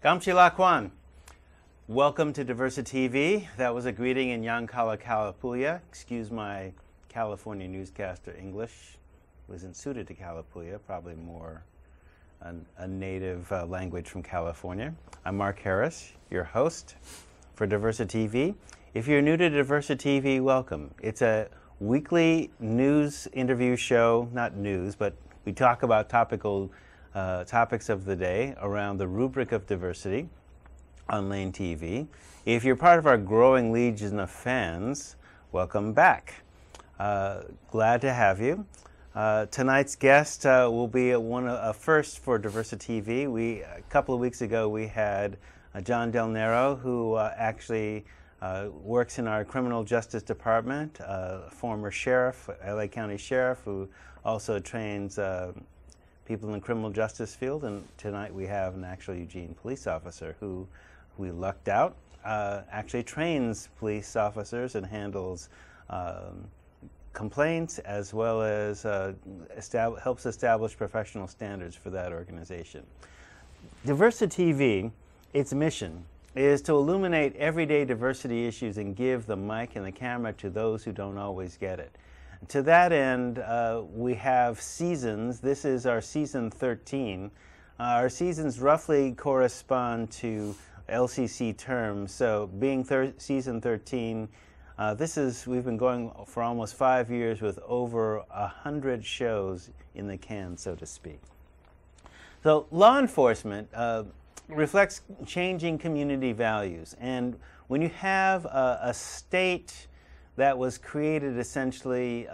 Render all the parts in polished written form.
Gamchi Lakwan. Welcome to DiversiTV. That was a greeting in Yankala, Kalapuya. Excuse my California newscaster English. Wasn't suited to Kalapuya, probably more a native language from California. I'm Mark Harris, your host for DiversiTV. If you're new to DiversiTV, welcome. It's a weekly news interview show, not news, but we talk about topics of the day around the rubric of diversity on Lane TV. If you're part of our growing legion of fans, welcome back. Glad to have you. Tonight's guest will be a first for DiversiTV. A couple of weeks ago we had John Del Nero, who actually works in our criminal justice department, former sheriff, LA County sheriff, who also trains people in the criminal justice field. And tonight we have an actual Eugene police officer who we lucked out, actually trains police officers and handles complaints, as well as helps establish professional standards for that organization. DiversiTV, its mission is to illuminate everyday diversity issues and give the mic and the camera to those who don't always get it. To that end, we have seasons. This is our season 13. Our seasons roughly correspond to LCC terms. So being season 13, we've been going for almost 5 years with over 100 shows in the can, so to speak. So law enforcement reflects changing community values. And when you have a state that was created essentially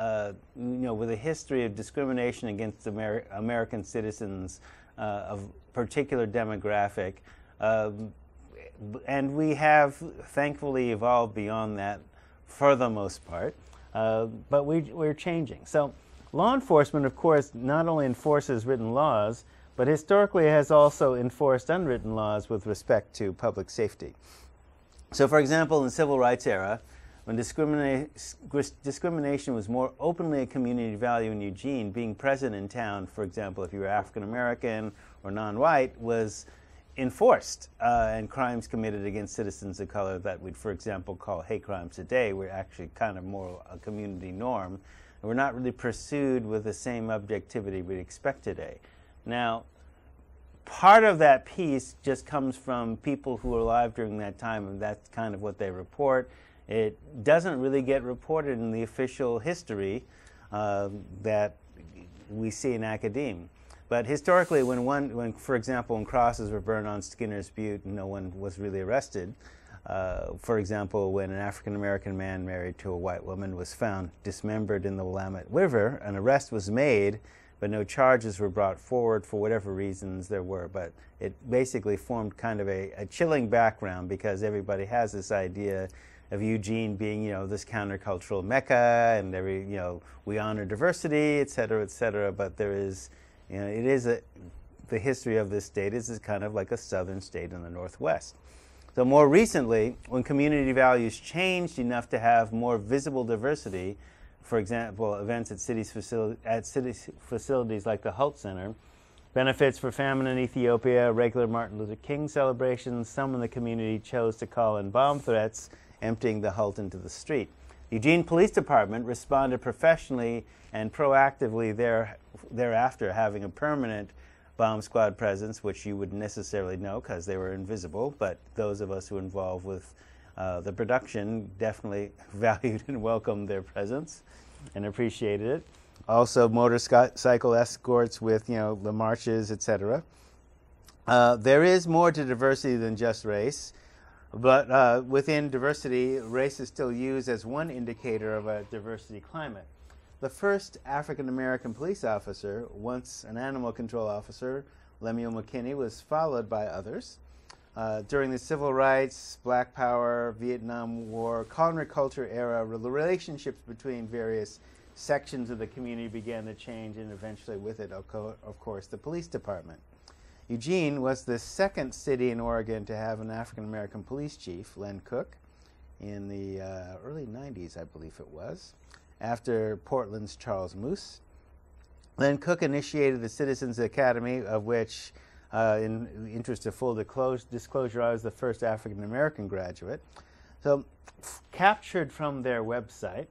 with a history of discrimination against American citizens of particular demographic, and we have thankfully evolved beyond that for the most part, but we're changing. So law enforcement, of course, not only enforces written laws, but historically has also enforced unwritten laws with respect to public safety. So for example, in the civil rights era, when discrimination was more openly a community value in Eugene, being present in town, for example, if you were African American or non-white, was enforced, and crimes committed against citizens of color that we'd, for example, call hate crimes today were actually kind of more a community norm, and were not really pursued with the same objectivity we'd expect today. Now, part of that piece just comes from people who were alive during that time, and that's kind of what they report. It doesn't really get reported in the official history that we see in academia. But historically, when for example, when crosses were burned on Skinner's Butte, no one was really arrested. For example, when an African-American man married to a white woman was found dismembered in the Willamette River, an arrest was made, but no charges were brought forward for whatever reasons there were. But it basically formed kind of a chilling background, because everybody has this idea of Eugene being, this countercultural mecca, and we honor diversity, et cetera, but there is, the history of this state is kind of like a southern state in the Northwest. So more recently, when community values changed enough to have more visible diversity, for example, events at city facilities like the Hult Center, benefits for famine in Ethiopia, regular Martin Luther King celebrations, some in the community chose to call in bomb threats, emptying the Hult into the street. Eugene Police Department responded professionally and proactively thereafter, having a permanent bomb squad presence, which you wouldn't necessarily know because they were invisible, but those of us who were involved with the production definitely valued and welcomed their presence and appreciated it. Also motorcycle escorts with the marches, etc. There is more to diversity than just race. But within diversity, race is still used as one indicator of a diversity climate. The first African-American police officer, once an animal control officer, Lemuel McKinney, was followed by others. During the civil rights, Black Power, Vietnam War, counterculture era, the relationships between various sections of the community began to change, and eventually with it, of course, the police department. Eugene was the second city in Oregon to have an African-American police chief, Len Cook, in the early 90s, I believe it was, after Portland's Charles Moose. Len Cook initiated the Citizens Academy, of which In the interest of full disclosure, I was the first African-American graduate. So, captured from their website,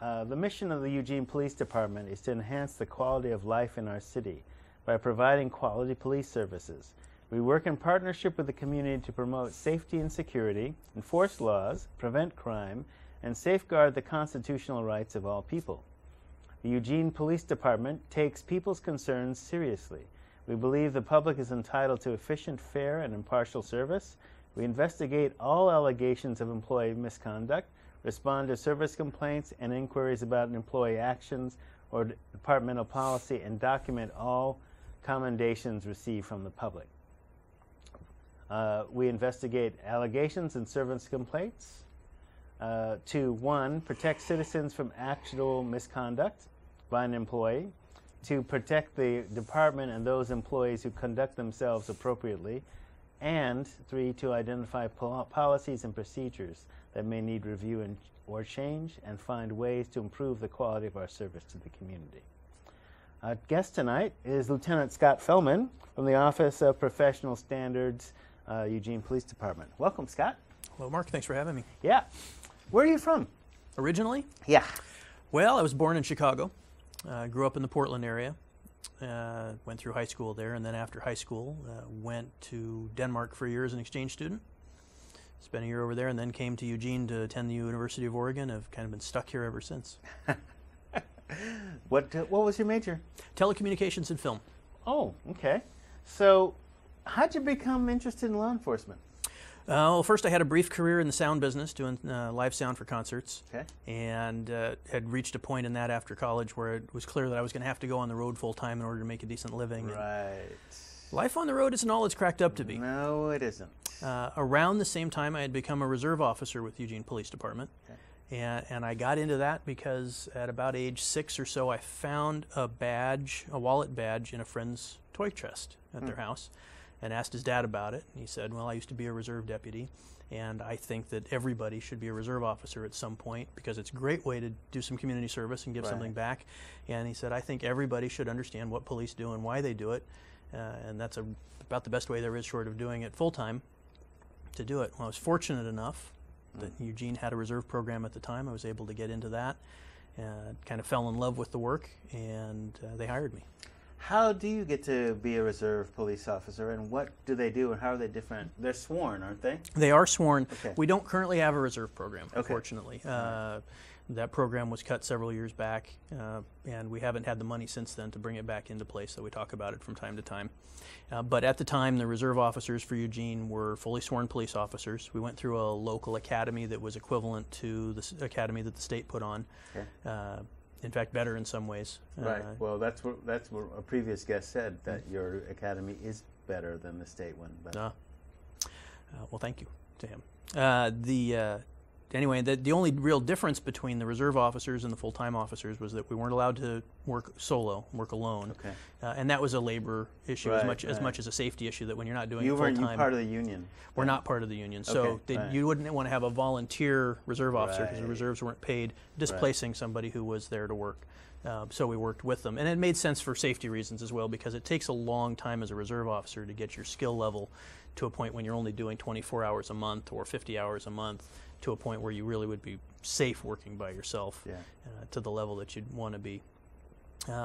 the mission of the Eugene Police Department is to enhance the quality of life in our city by providing quality police services. We work in partnership with the community to promote safety and security, enforce laws, prevent crime, and safeguard the constitutional rights of all people. The Eugene Police Department takes people's concerns seriously. We believe the public is entitled to efficient, fair, and impartial service. We investigate all allegations of employee misconduct, respond to service complaints and inquiries about employee actions or departmental policy, and document all commendations received from the public. We investigate allegations and service complaints to, 1, protect citizens from actual misconduct by an employee, to protect the department and those employees who conduct themselves appropriately, and 3, to identify policies and procedures that may need review or change, and find ways to improve the quality of our service to the community. Our guest tonight is Lieutenant Scott Fellman from the Office of Professional Standards, Eugene Police Department. Welcome, Scott. Hello, Mark. Thanks for having me. Yeah. Where are you from? Originally? Yeah. Well, I was born in Chicago. Grew up in the Portland area. Went through high school there, and then after high school, went to Denmark for a year as an exchange student. Spent a year over there, and then came to Eugene to attend the University of Oregon. I've kind of been stuck here ever since. What was your major? Telecommunications and film. Oh, okay. So, how'd you become interested in law enforcement? Well, first I had a brief career in the sound business, doing live sound for concerts. Okay. And had reached a point in that after college where it was clear that I was going to have to go on the road full time in order to make a decent living. Right. And life on the road isn't all it's cracked up to be. No, it isn't. Around the same time, I had become a reserve officer with Eugene Police Department. Okay. And I got into that because at about age 6 or so, I found a wallet badge in a friend's toy chest at their house, and asked his dad about it. And he said, well, I used to be a reserve deputy, and I think that everybody should be a reserve officer at some point because it's a great way to do some community service and give something back. And he said, I think everybody should understand what police do and why they do it, and that's about the best way there is, short of doing it full-time, to do it. Well, I was fortunate enough that Eugene had a reserve program at the time. I was able to get into that, and kind of fell in love with the work, and they hired me. How do you get to be a reserve police officer, and what do they do, and how are they different? They're sworn, aren't they? They are sworn. Okay. We don't currently have a reserve program, unfortunately. That program was cut several years back, and we haven't had the money since then to bring it back into place, so we talk about it from time to time. But at the time, the reserve officers for Eugene were fully sworn police officers. We went through a local academy that was equivalent to the academy that the state put on. Okay. In fact, better in some ways. Right. Well, that's what a previous guest said, that your academy is better than the state one. But. Well, thank you to him. Anyway, the only real difference between the reserve officers and the full-time officers was that we weren't allowed to work alone. Okay. And that was a labor issue as much as a safety issue, that when you're not doing it full-time. You part of the union? We're not part of the union. So you wouldn't want to have a volunteer reserve officer because the reserves weren't paid, displacing somebody who was there to work. So we worked with them. And it made sense for safety reasons as well, because it takes a long time as a reserve officer to get your skill level to a point when you're only doing 24 hours a month or 50 hours a month, to a point where you really would be safe working by yourself to the level that you'd want to be.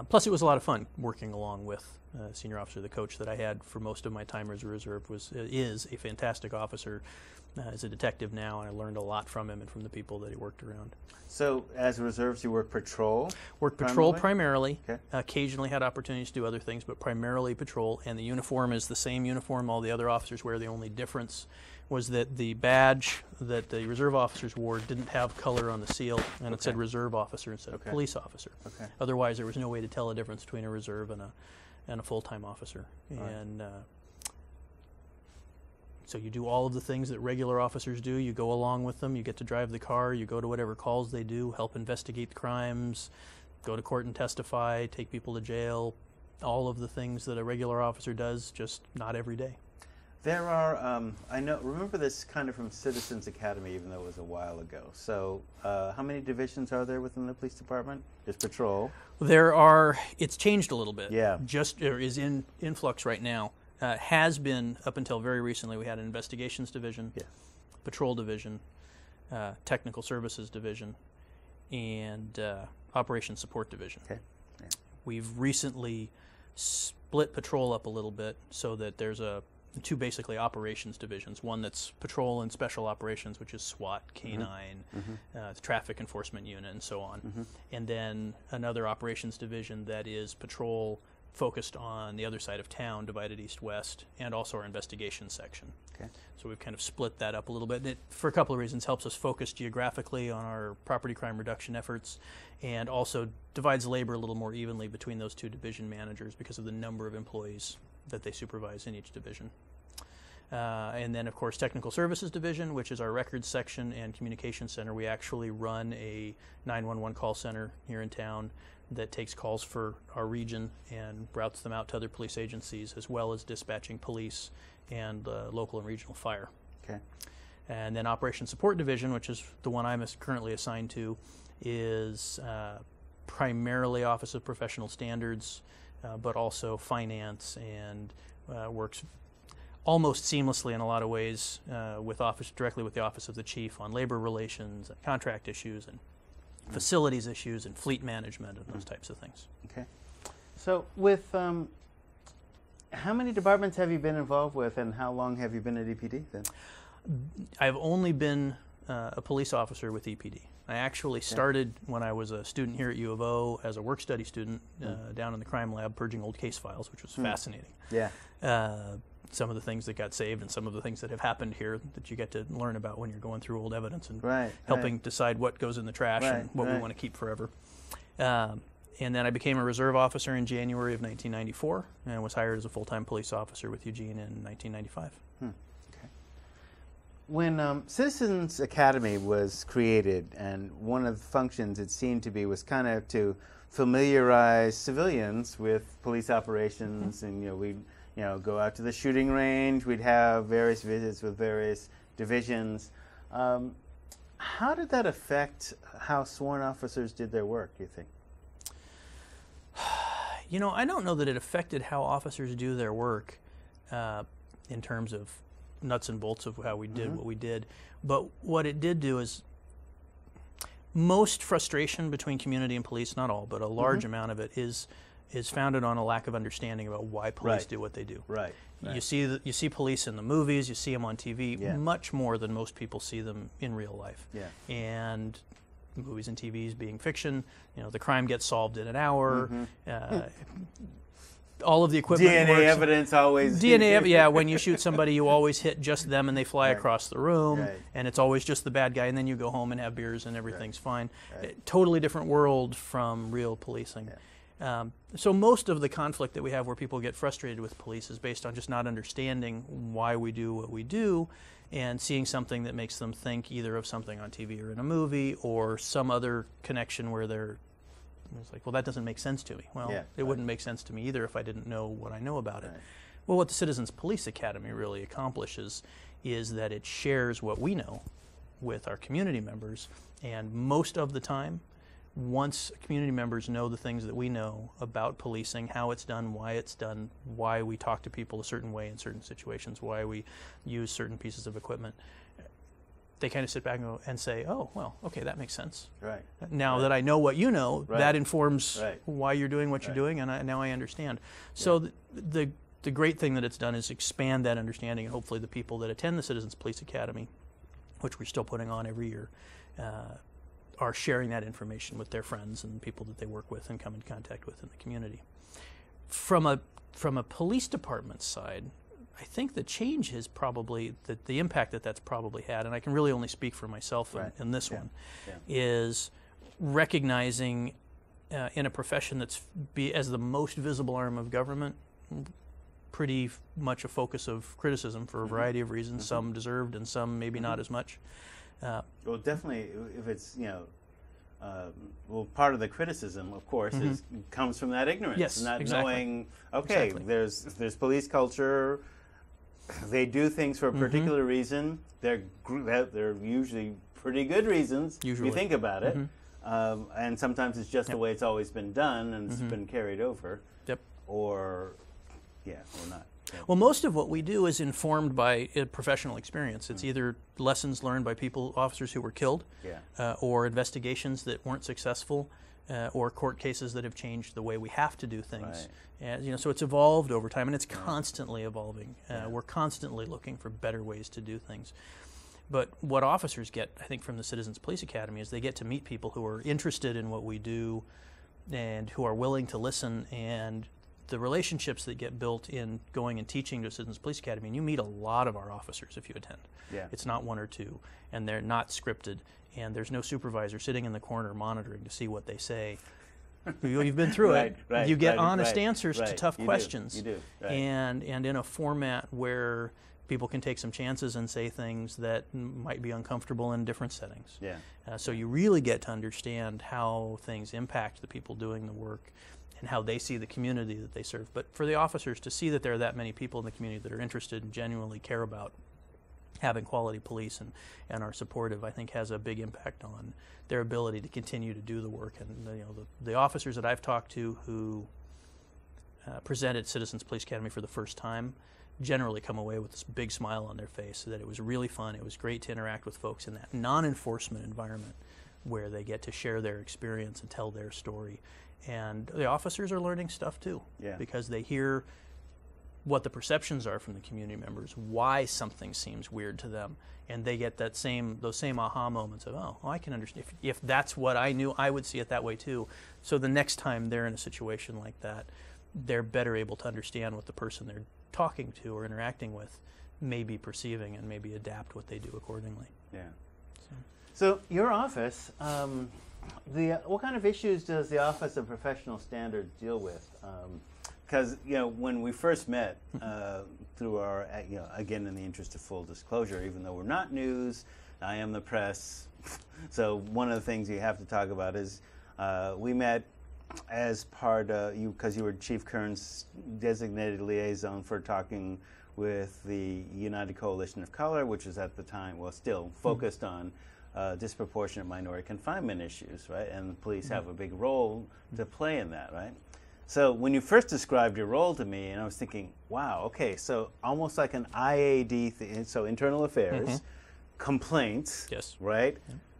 Plus, it was a lot of fun working along with senior officer. The coach that I had for most of my time as a reserve is a fantastic officer. As a detective now, and I learned a lot from him and from the people that he worked around. So, as reserves, you work patrol? Work patrol primarily. Okay. Occasionally had opportunities to do other things, but primarily patrol. And the uniform is the same uniform all the other officers wear. The only difference was that the badge that the reserve officers wore didn't have color on the seal, and it said reserve officer instead of police officer. Okay. Otherwise, there was no way to tell a difference between a reserve and a full-time officer. And so you do all of the things that regular officers do. You go along with them. You get to drive the car. You go to whatever calls they do, help investigate the crimes, go to court and testify, take people to jail, all of the things that a regular officer does, just not every day. There are, remember this kind of from Citizens Academy, even though it was a while ago. So how many divisions are there within the police department? There's patrol. There are, it's changed a little bit. Yeah. Is in influx right now. Has been up until very recently. We had an investigations division, Yeah. patrol division, technical services division, and operations support division. Okay. Yeah. We've recently split patrol up a little bit so that there's two basically operations divisions. One that's patrol and special operations, which is SWAT, K9, the traffic enforcement unit, and so on. And then another operations division that is patrol focused on the other side of town, divided east-west, and also our investigation section. Okay. So we've kind of split that up a little bit. And it, for a couple of reasons, helps us focus geographically on our property crime reduction efforts, and also divides labor a little more evenly between those two division managers because of the number of employees that they supervise in each division. And then, of course, Technical Services Division, which is our records section and communication center. We actually run a 911 call center here in town that takes calls for our region and routes them out to other police agencies, as well as dispatching police and local and regional fire. Okay. And then Operations Support Division, which is the one I'm currently assigned to, is primarily Office of Professional Standards, but also finance, and works almost seamlessly in a lot of ways directly with the Office of the Chief on labor relations and contract issues and facilities issues and fleet management and those types of things. Okay. So with how many departments have you been involved with, and how long have you been at EPD then? I've only been a police officer with EPD. I actually started when I was a student here at U of O as a work study student down in the crime lab purging old case files, which was fascinating. Yeah. Some of the things that got saved and some of the things that have happened here that you get to learn about when you're going through old evidence and helping decide what goes in the trash and what we want to keep forever. And then I became a reserve officer in January of 1994 and was hired as a full-time police officer with Eugene in 1995. Okay. When Citizens Academy was created, and one of the functions it seemed to be was kind of to familiarize civilians with police operations, and we'd go out to the shooting range. We'd have various visits with various divisions. How did that affect how sworn officers did their work, do you think? I don't know that it affected how officers do their work in terms of nuts and bolts of how we did what we did. But what it did do is most frustration between community and police, not all, but a large amount of it is founded on a lack of understanding about why police do what they do. Right. You see police in the movies, you see them on TV much more than most people see them in real life. Yeah. And movies and TVs being fiction, the crime gets solved in an hour. All of the equipment DNA works. evidence always. DNA, when you shoot somebody, you always hit just them and they fly across the room, and it's always just the bad guy, and then you go home and have beers and everything's fine. Totally different world from real policing. So most of the conflict that we have where people get frustrated with police is based on just not understanding why we do what we do and seeing something that makes them think either of something on TV or in a movie or some other connection where it's like, well, that doesn't make sense to me. Well, it wouldn't make sense to me either if I didn't know what I know about it. Well, what the Citizens Police Academy really accomplishes is that it shares what we know with our community members, and most of the time, once community members know the things that we know about policing, how it's done, why we talk to people a certain way in certain situations, why we use certain pieces of equipment, they kind of sit back and say, oh, well, okay, that makes sense. Right. Now that I know what you know, that informs why you're doing what you're doing, and now I understand. So the great thing that it's done is expand that understanding, and hopefully the people that attend the Citizens Police Academy, which we're still putting on every year, are sharing that information with their friends and people that they work with and come in contact with in the community. From a police department side, I think the change is probably the impact that's probably had, and I can really only speak for myself in this one, is recognizing in a profession that's as the most visible arm of government, pretty much a focus of criticism for a variety of reasons, some deserved and some maybe not as much. Well, definitely, if it's, part of the criticism, of course, comes from that ignorance. Yes, not exactly. knowing, okay, there's police culture, they do things for a particular reason. They're usually pretty good reasons. Usually. If you think about it. And sometimes it's just the way it's always been done, and it's been carried over. Yep. Or not. Yep. Well, most of what we do is informed by professional experience. It's either lessons learned by officers who were killed, or investigations that weren't successful, or court cases that have changed the way we have to do things. Right. And so it's evolved over time, and it's constantly evolving. We're constantly looking for better ways to do things. But what officers get, I think, from the Citizens Police Academy is they get to meet people who are interested in what we do and who are willing to listen, and the relationships that get built in going and teaching to Citizens Police Academy, and you meet a lot of our officers if you attend. Yeah. It's not one or two, and they're not scripted, and there's no supervisor sitting in the corner monitoring to see what they say. You've been through it. Right, you get honest answers to tough you questions. Do. You do. Right. And in a format where people can take some chances and say things that might be uncomfortable in different settings. Yeah. So you really get to understand how things impact the people doing the work and how they see the community that they serve. But for the officers to see that there are that many people in the community that are interested and genuinely care about having quality police and are supportive, I think has a big impact on their ability to continue to do the work. And the officers that I've talked to who presented Citizens Police Academy for the first time generally come away with this big smile on their face, that it was really fun. It was great to interact with folks in that non-enforcement environment where they get to share their experience and tell their story. And the officers are learning stuff too, because they hear what the perceptions are from the community members, why something seems weird to them, and they get those same aha moments of, oh, I can understand. If that's what I knew, I would see it that way too. So the next time they're in a situation like that, they're better able to understand what the person they're talking to or interacting with may be perceiving and maybe adapt what they do accordingly. Yeah. So your office, what kind of issues does the Office of Professional Standards deal with? Because when we first met, through our, again, in the interest of full disclosure, even though we're not news, I am the press. So one of the things you have to talk about is we met as part of because you were Chief Kern's designated liaison for talking with the United Coalition of Color, which is at the time, still focused on disproportionate minority confinement issues, right? And the police have a big role to play in that, right? So when you first described your role to me, and I was thinking, wow, okay, so almost like an IAD thing, so internal affairs, complaints, right?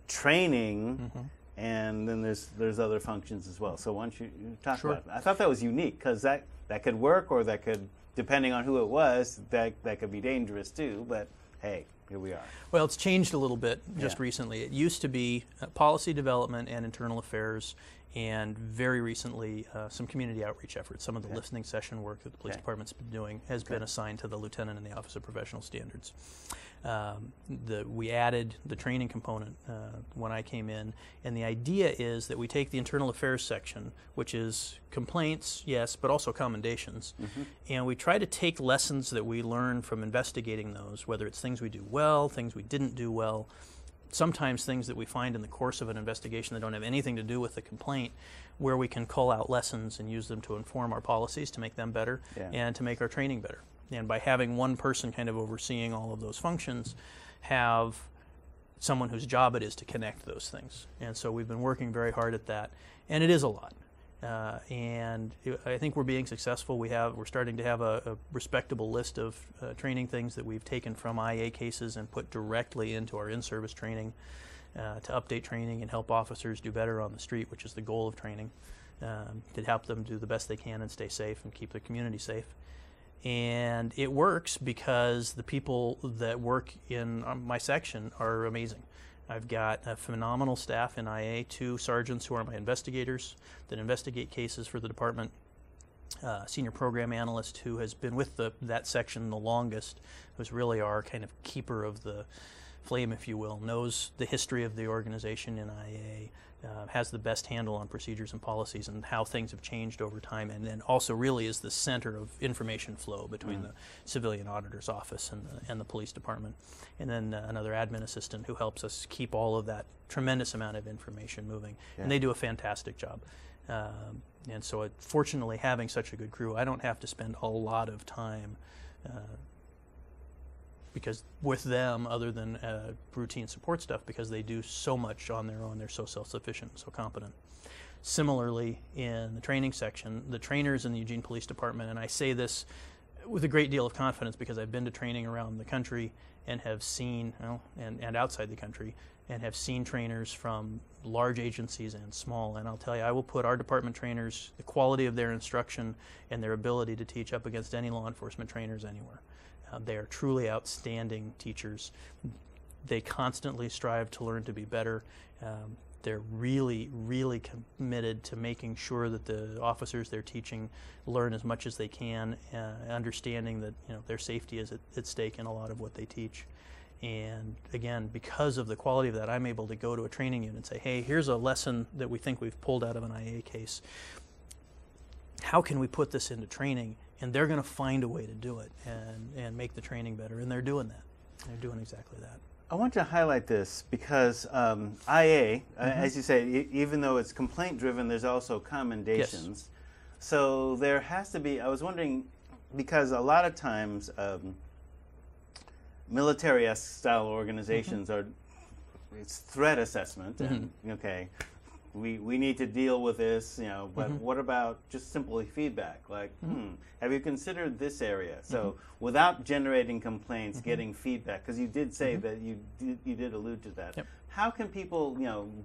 Training, and then there's other functions as well. So why don't you talk about it? I thought that was unique, because that could work, or that could, depending on who it was, that could be dangerous too, but hey, here we are. Well, it's changed a little bit just recently. It used to be policy development and internal affairs, and very recently some community outreach efforts. Some of the listening session work that the police department's been doing has been assigned to the lieutenant in the Office of Professional Standards. We added the training component when I came in, and the idea is that we take the internal affairs section, which is complaints, yes, but also commendations, and we try to take lessons that we learn from investigating those, whether it's things we do well, things we didn't do well, sometimes things that we find in the course of an investigation that don't have anything to do with the complaint, where we can call out lessons and use them to inform our policies to make them better and to make our training better. And by having one person kind of overseeing all of those functions, have someone whose job it is to connect those things. And so we've been working very hard at that, and it is a lot. I think we're being successful. We're starting to have a respectable list of training things that we've taken from IA cases and put directly into our in-service training to update training and help officers do better on the street, which is the goal of training, to help them do the best they can and stay safe and keep the community safe. And it works because the people that work in my section are amazing. I've got a phenomenal staff in IA, 2 sergeants who are my investigators that investigate cases for the department, senior program analyst who has been with that section the longest, who's really our kind of keeper of the flame, if you will, knows the history of the organization in IA, has the best handle on procedures and policies and how things have changed over time, and then also really is the center of information flow between the civilian auditor's office and the police department. And then another admin assistant who helps us keep all of that tremendous amount of information moving. And they do a fantastic job. And so fortunately, having such a good crew, I don't have to spend a lot of time because with them, other than routine support stuff, because they do so much on their own, they're so self-sufficient, so competent. Similarly, in the training section, the trainers in the Eugene Police Department, and I say this with a great deal of confidence because I've been to training around the country and have seen, and outside the country, and have seen trainers from large agencies and small. And I'll tell you, I will put our department trainers, the quality of their instruction and their ability to teach up against any law enforcement trainers anywhere. They are truly outstanding teachers. They constantly strive to learn to be better. They're really, really committed to making sure that the officers they're teaching learn as much as they can, understanding that their safety is at stake in a lot of what they teach. And again, because of the quality of that, I'm able to go to a training unit and say, hey, here's a lesson that we think we've pulled out of an IA case. How can we put this into training? And they're going to find a way to do it and make the training better. And they're doing that. They're doing exactly that. I want to highlight this because IA, as you say, even though it's complaint-driven, there's also commendations. Yes. So there has to be, I was wondering, because a lot of times military-esque style organizations are, it's threat assessment, and okay, we need to deal with this, but what about just simply feedback? Like, have you considered this area? So without generating complaints, getting feedback, because you did say that you did allude to that. Yep. How can people,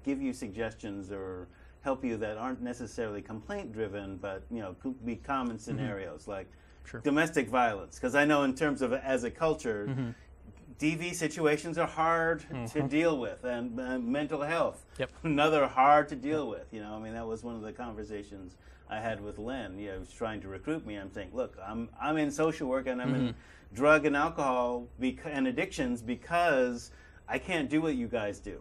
give you suggestions or help you that aren't necessarily complaint-driven, but, could be common scenarios like domestic violence? Because I know in terms of as a culture, DV situations are hard to deal with, and mental health, another hard to deal with. I mean, that was one of the conversations I had with Len. He was trying to recruit me. I'm saying, look, I'm in social work and I'm in drug and alcohol and addictions because I can't do what you guys do,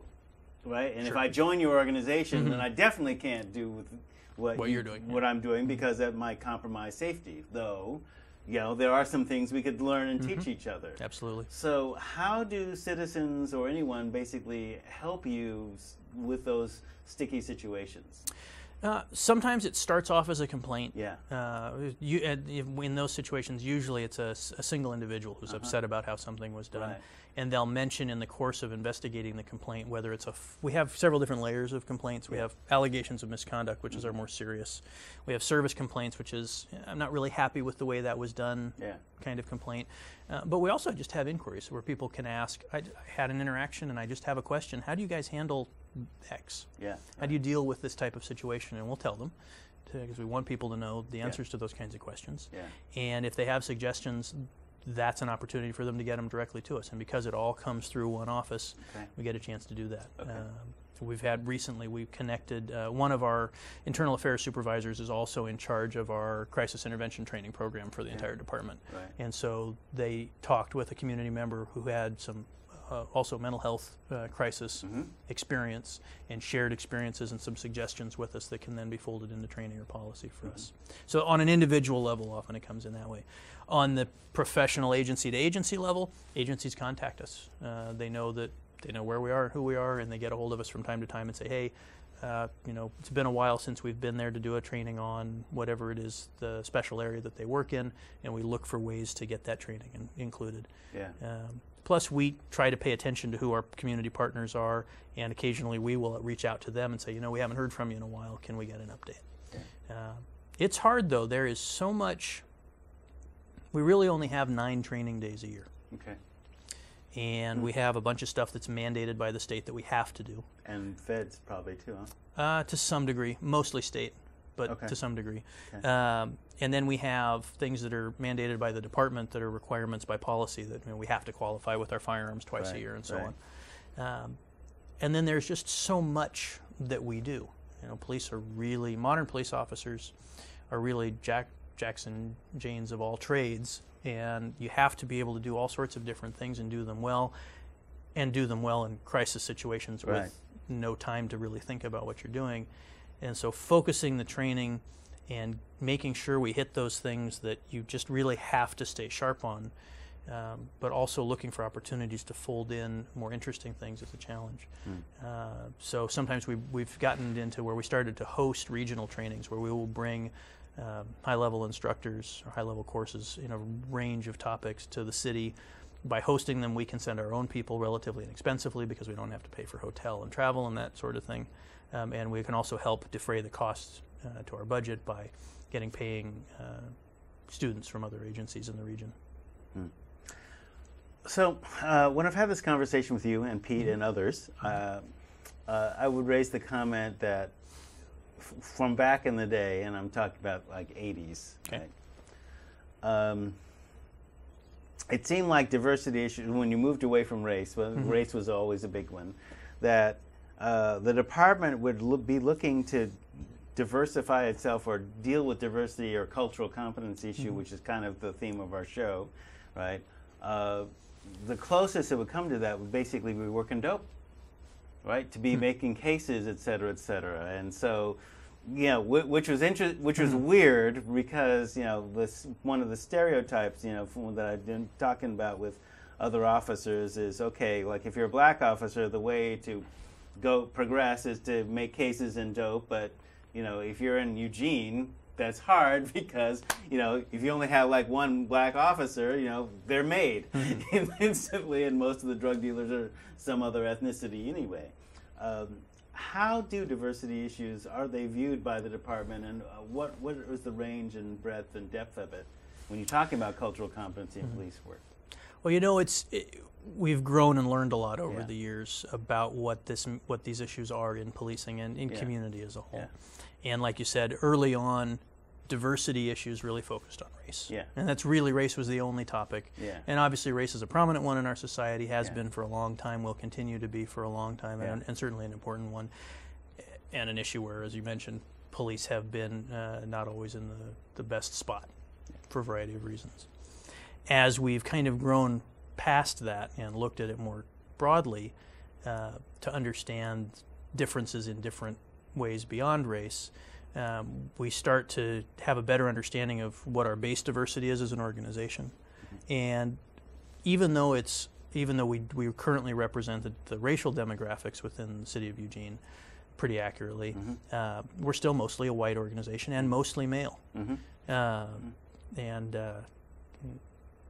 right? And if I join your organization, then I definitely can't do with what you're doing, what I'm doing, because that might compromise safety, though. There are some things we could learn and teach each other. Absolutely. So how do citizens or anyone basically help you with those sticky situations? Sometimes it starts off as a complaint. Yeah. In those situations, usually it's a single individual who's upset about how something was done. Right. And they'll mention in the course of investigating the complaint whether it's we have several different layers of complaints. We have allegations of misconduct, which is our more serious. We have service complaints, which is I'm not really happy with the way that was done kind of complaint. But we also just have inquiries where people can ask, I had an interaction and I just have a question. How do you guys handle X? How do you deal with this type of situation? And we'll tell them, because we want people to know the answers to those kinds of questions. And if they have suggestions, that's an opportunity for them to get them directly to us. And because it all comes through one office, we get a chance to do that. We've connected, one of our internal affairs supervisors is also in charge of our crisis intervention training program for the entire department. And so they talked with a community member who had some also mental health crisis experience and shared experiences and some suggestions with us that can then be folded into training or policy for us. So on an individual level, often it comes in that way. On the professional agency to agency level, agencies contact us. They know where we are and who we are, and they get a hold of us from time to time and say, hey, it's been a while since we've been there to do a training on whatever it is, the special area that they work in, and we look for ways to get that training included. Plus, we try to pay attention to who our community partners are, and occasionally we will reach out to them and say, we haven't heard from you in a while. Can we get an update? It's hard, though. There is so much. We really only have 9 training days a year. And we have a bunch of stuff that's mandated by the state that we have to do. And feds probably too, huh? To some degree. Mostly state, but to some degree. And then we have things that are mandated by the department that are requirements by policy that we have to qualify with our firearms twice a year and so on. And then there's just so much that we do. Police are really, modern police officers are really Jacks and Janes of all trades, and you have to be able to do all sorts of different things and do them well in crisis situations with no time to really think about what you're doing. And so focusing the training and making sure we hit those things that you just really have to stay sharp on, but also looking for opportunities to fold in more interesting things is a challenge. So sometimes we've gotten into where we started to host regional trainings where we will bring high-level instructors or high-level courses in a range of topics to the city by hosting them, we can send our own people relatively inexpensively because we don't have to pay for hotel and travel and that sort of thing. And we can also help defray the costs to our budget by paying students from other agencies in the region. So when I've had this conversation with you and Pete and others, I would raise the comment that from back in the day, and I'm talking about like 80s, okay. Right? It seemed like diversity issues, when you moved away from race, well, race was always a big one, that the department would be looking to diversify itself or deal with diversity or cultural competency issue, which is kind of the theme of our show, right? The closest it would come to that would basically be working dope, right? To be making cases, et cetera, et cetera. And so, you know, which was weird because, you know, one of the stereotypes, you know, that I've been talking about with other officers is, okay, like if you're a black officer, the way to progress is to make cases in dope, but, you know, if you're in Eugene, that's hard because, you know, if you only have like one black officer, you know, they're made instantly, and most of the drug dealers are some other ethnicity anyway. How do diversity issues, are they viewed by the department, and what is the range and breadth and depth of it when you're talking about cultural competency in police work? Well, you know, we've grown and learned a lot over the years about what these issues are in policing and in community as a whole. Yeah. And like you said, early on, diversity issues really focused on race. Yeah. And that's really, race was the only topic. Yeah. And obviously race is a prominent one in our society, has been for a long time, will continue to be for a long time, and certainly an important one, and an issue where, as you mentioned, police have been not always in the best spot for a variety of reasons. As we've kind of grown past that and looked at it more broadly to understand differences in different ways beyond race, we start to have a better understanding of what our base diversity is as an organization. And even though we currently represent the racial demographics within the city of Eugene pretty accurately, we're still mostly a white organization and mostly male. And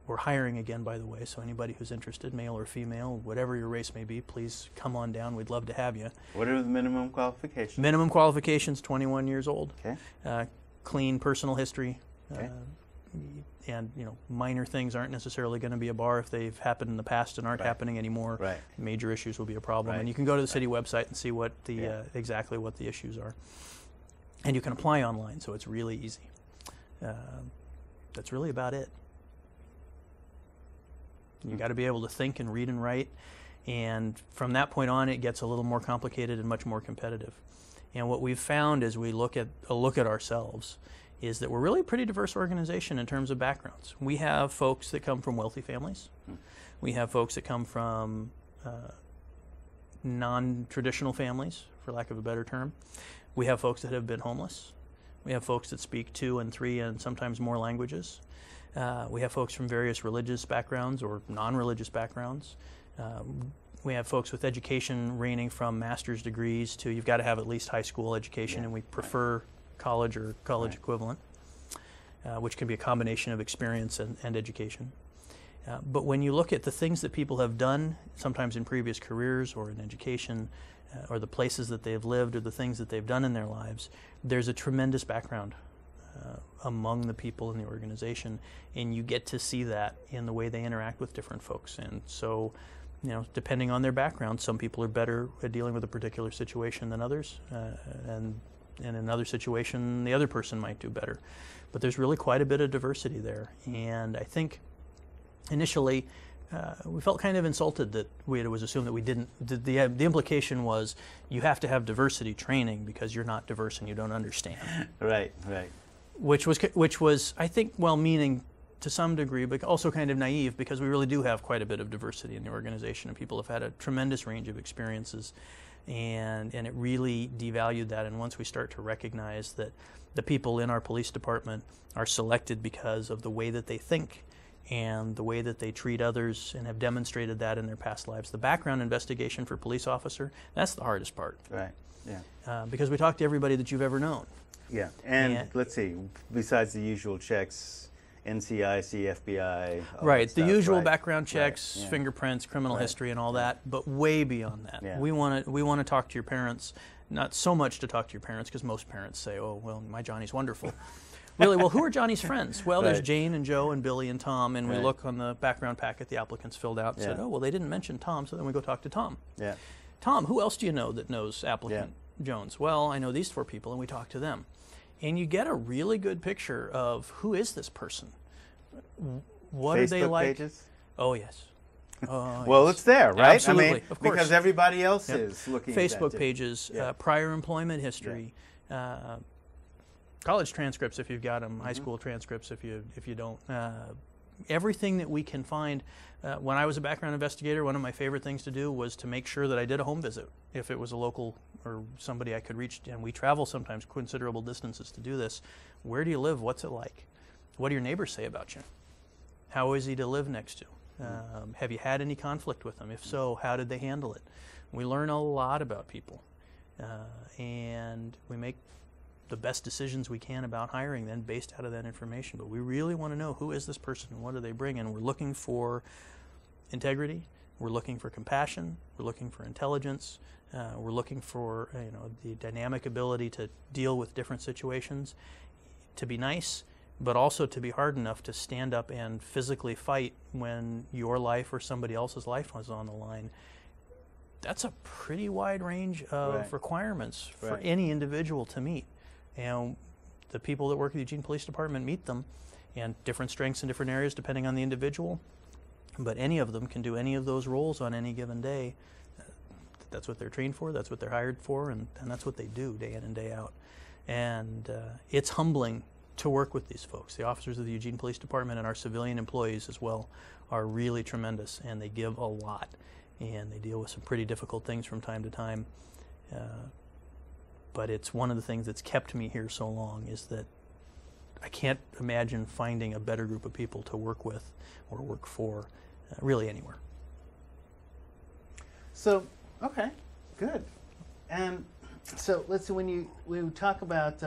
we're hiring again, by the way, so anybody who's interested, male or female, whatever your race may be, please come on down. We'd love to have you. What are the minimum qualifications? Minimum qualifications, 21 years old. Okay. Clean personal history. Okay. And, you know, minor things aren't necessarily going to be a bar if they've happened in the past and aren't happening anymore. Right. Major issues will be a problem. And you can go to the city website and see what the exactly what the issues are. And you can apply online, so it's really easy. That's really about it. You got to be able to think and read and write, and from that point on, it gets a little more complicated and much more competitive. And what we've found as we look at ourselves is that we're really a pretty diverse organization in terms of backgrounds. We have folks that come from wealthy families. We have folks that come from non-traditional families, for lack of a better term. We have folks that have been homeless. We have folks that speak 2 and 3 and sometimes more languages. We have folks from various religious backgrounds or non-religious backgrounds. We have folks with education ranging from master's degrees to you've got to have at least high school education, and we prefer college or college equivalent, which can be a combination of experience and education. But when you look at the things that people have done, sometimes in previous careers or in education, or the places that they've lived or the things that they've done in their lives, there's a tremendous background among the people in the organization, and you get to see that in the way they interact with different folks. And so, you know, depending on their background, some people are better at dealing with a particular situation than others, and in another situation, the other person might do better. But there's really quite a bit of diversity there, and I think initially we felt kind of insulted that it was assumed that we didn't. The implication was you have to have diversity training because you're not diverse and you don't understand. Right. Which was, I think, well-meaning to some degree, but also kind of naive because we really do have quite a bit of diversity in the organization, and people have had a tremendous range of experiences, and it really devalued that. And once we start to recognize that the people in our police department are selected because of the way that they think and the way that they treat others and have demonstrated that in their past lives, the background investigation for police officer, that's the hardest part. Right, yeah. Because we talk to everybody that you've ever known. Yeah, and let's see, besides the usual checks, NCIC, FBI. Right, the stuff, usual right? background checks, Right, yeah. fingerprints, criminal Right. history, and all that. But way beyond that, Yeah. we want to talk to your parents. Not so much to talk to your parents, because most parents say, "Oh, well, my Johnny's wonderful." Really, well, who are Johnny's friends? Well, there's Right. Jane and Joe and Billy and Tom, and we Right. look on the background packet the applicants filled out and said, Yeah. "Oh, well, they didn't mention Tom," so then we go talk to Tom. Yeah. Tom, who else do you know that knows applicant Jones? Well, I know these 4 people, and we talk to them. And you get a really good picture of who is this person. What Facebook are they like? pages? Oh, yes. Oh, Well, yes. it's there, right? Absolutely, I mean, of course. because everybody else Yep. is looking at that Facebook too. pages, Yeah. prior employment history, college transcripts if you've got them, high school transcripts if you don't. Everything that we can find. When I was a background investigator, one of my favorite things to do was to make sure that I did a home visit if it was a local or somebody I could reach. And we travel sometimes considerable distances to do this. Where do you live? What's it like? What do your neighbors say about you? How is he to live next to? Have you had any conflict with them? If so, how did they handle it? We learn a lot about people, and we make the best decisions we can about hiring then based out of that information. But we really want to know, who is this person and what do they bring? And we're looking for integrity, we're looking for compassion, we're looking for intelligence, we're looking for the dynamic ability to deal with different situations, to be nice, but also to be hard enough to stand up and physically fight when your life or somebody else's life was on the line. That's a pretty wide range of Right. requirements for Right. any individual to meet. And the people that work at the Eugene Police Department meet them, and different strengths in different areas depending on the individual. But any of them can do any of those roles on any given day. That's what they're trained for, that's what they're hired for, and that's what they do day in and day out. And it's humbling to work with these folks. The officers of the Eugene Police Department and our civilian employees as well are really tremendous, and they give a lot. And they deal with some pretty difficult things from time to time. But it's one of the things that's kept me here so long, is that I can't imagine finding a better group of people to work with or work for really anywhere. So, okay, good. And so let's see, when you talk about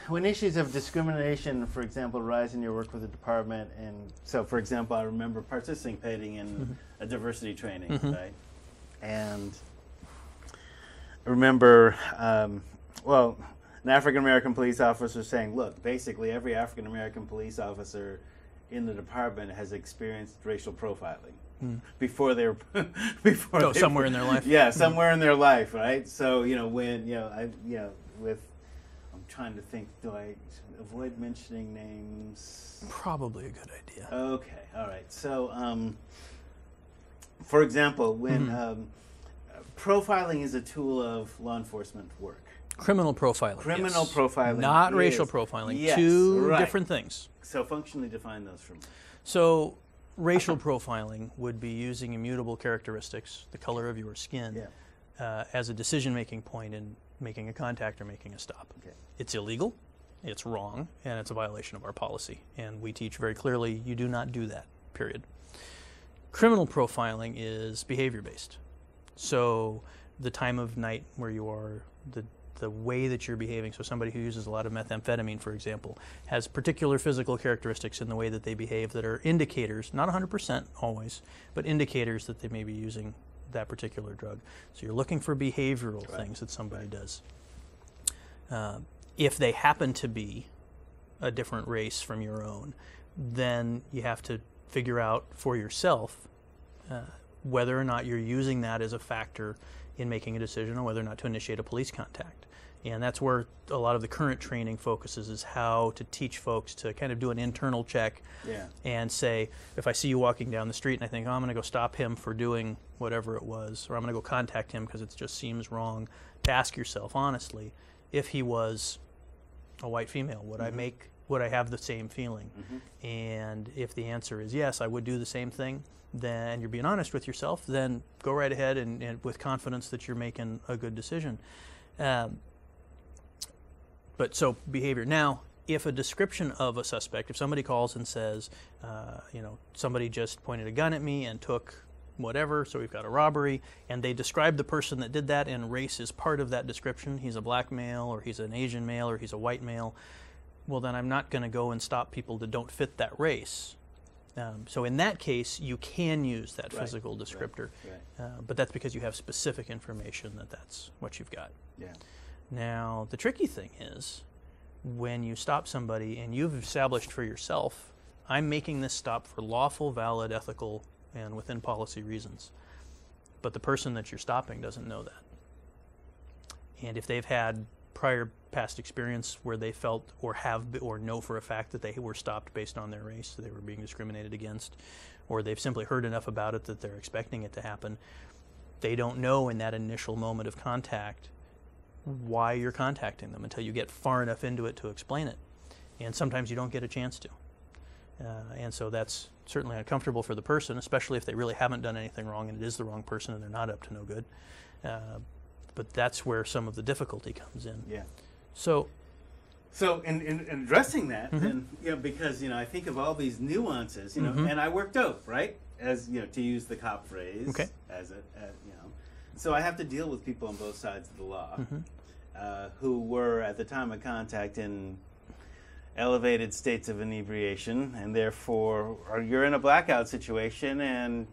when issues of discrimination, for example, arise in your work with the department, and so, for example, I remember participating in a diversity training, right? And I remember, an African-American police officer saying, look, basically every African-American police officer in the department has experienced racial profiling before they were Somewhere in their life. Yeah, somewhere in their life, right? So when I'm trying to think, do I avoid mentioning names? Probably a good idea. Okay, all right. So, for example, when profiling is a tool of law enforcement work. Criminal profiling. Criminal yes. profiling. Not is, racial profiling. Yes, Two right. different things. So functionally define those for me. So racial profiling would be using immutable characteristics, the color of your skin, as a decision-making point in making a contact or making a stop. Okay. It's illegal, it's wrong, and it's a violation of our policy. And we teach very clearly, you do not do that, period. Criminal profiling is behavior-based. So the time of night where you are, the way that you're behaving, so somebody who uses a lot of methamphetamine, for example, has particular physical characteristics in the way that they behave that are indicators, not 100% always, but indicators that they may be using that particular drug. So you're looking for behavioral things that somebody does. If they happen to be a different race from your own, then you have to figure out for yourself whether or not you're using that as a factor in making a decision on whether or not to initiate a police contact. And that's where a lot of the current training focuses, is how to teach folks to kind of do an internal check and say, if I see you walking down the street and I think, oh, I'm going to go stop him for doing whatever it was, or I'm going to go contact him because it just seems wrong, to ask yourself honestly, if he was a white female, would I have the same feeling? And if the answer is yes, I would do the same thing, then you're being honest with yourself, then go right ahead and with confidence that you're making a good decision. But so behavior. Now, if a description of a suspect, if somebody calls and says, somebody just pointed a gun at me and took whatever, so we've got a robbery, and they describe the person that did that, and race is part of that description, he's a black male, or he's an Asian male, or he's a white male, well, then I'm not going to go and stop people that don't fit that race. So in that case, you can use that physical descriptor, but that's because you have specific information that that's what you've got. Yeah. Now, the tricky thing is when you stop somebody and you've established for yourself, I'm making this stop for lawful, valid, ethical, and within policy reasons. But the person that you're stopping doesn't know that. And if they've had prior past experience where they felt or know for a fact that they were stopped based on their race, they were being discriminated against, or they've simply heard enough about it that they're expecting it to happen, they don't know in that initial moment of contact why you're contacting them until you get far enough into it to explain it. And sometimes you don't get a chance to. And so that's certainly uncomfortable for the person, especially if they really haven't done anything wrong and it is the wrong person and they're not up to no good. But that's where some of the difficulty comes in. Yeah. So in addressing that, then, because, I think of all these nuances, and I work dope, right? As, to use the cop phrase. Okay. So I have to deal with people on both sides of the law who were, at the time of contact, in elevated states of inebriation, and therefore you're in a blackout situation, and,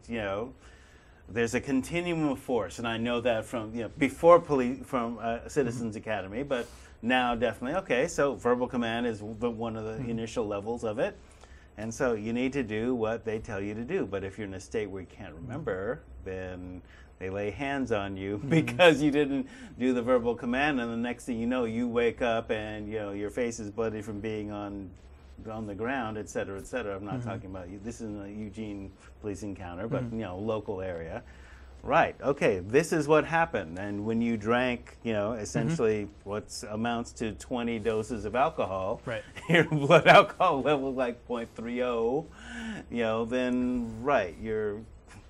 there's a continuum of force, and I know that from before from Citizens Academy, but now definitely okay. So verbal command is one of the initial levels of it, and so you need to do what they tell you to do. But if you're in a state where you can't remember, then they lay hands on you because you didn't do the verbal command, and the next thing you know, you wake up and your face is bloody from being on the ground, et cetera, et cetera. I'm not talking about this is a Eugene police encounter, but local area. Right. Okay. This is what happened, and when you drank, essentially what amounts to 20 doses of alcohol, your blood alcohol level like 0.30,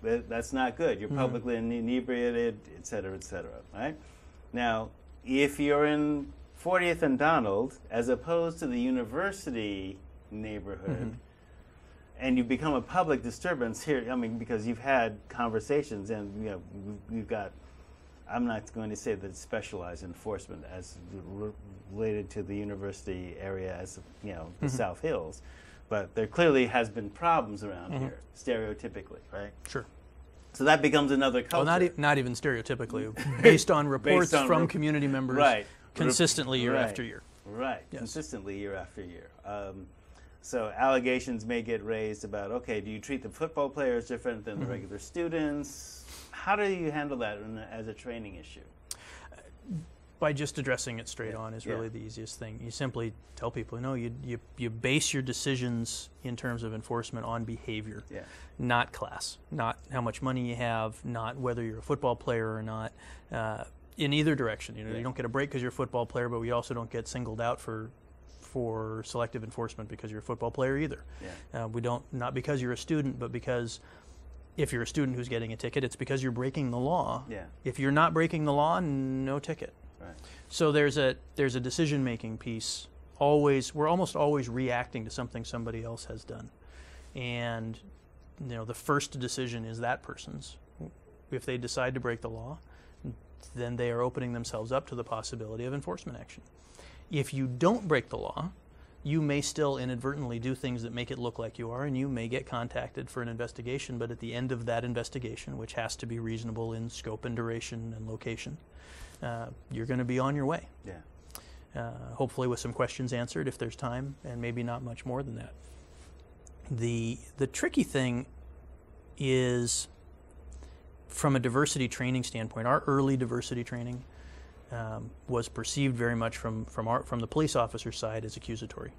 then that's not good. You're publicly inebriated, et cetera, right? Now, if you're in 40th and Donald, as opposed to the university neighborhood, and you become a public disturbance here, because you've had conversations, and we've got, I'm not going to say that it's specialized enforcement as related to the university area as, the South Hills, but there clearly has been problems around here, stereotypically, right? Sure. So that becomes another culture. Well, not even stereotypically, based on reports from community members consistently year after year. Right, yes. Consistently year after year. So allegations may get raised about, okay, do you treat the football players different than the regular students? How do you handle that as a training issue? By just addressing it straight on is really the easiest thing. You simply tell people, you base your decisions in terms of enforcement on behavior, not class, not how much money you have, not whether you're a football player or not. In either direction, you don't get a break because you're a football player, but we also don't get singled out for selective enforcement because you're a football player either. We don't, not because you're a student, but because if you're a student who's getting a ticket, it's because you're breaking the law. If you're not breaking the law, no ticket. So there's a decision-making piece. We're almost always reacting to something somebody else has done, and the first decision is that person's. If they decide to break the law, then they are opening themselves up to the possibility of enforcement action. If you don't break the law, you may still inadvertently do things that make it look like you are, and you may get contacted for an investigation, but at the end of that investigation, which has to be reasonable in scope and duration and location, you're going to be on your way. Hopefully with some questions answered if there's time, and maybe not much more than that. The tricky thing is, from a diversity training standpoint, our early diversity training was perceived very much from the police officer side as accusatory.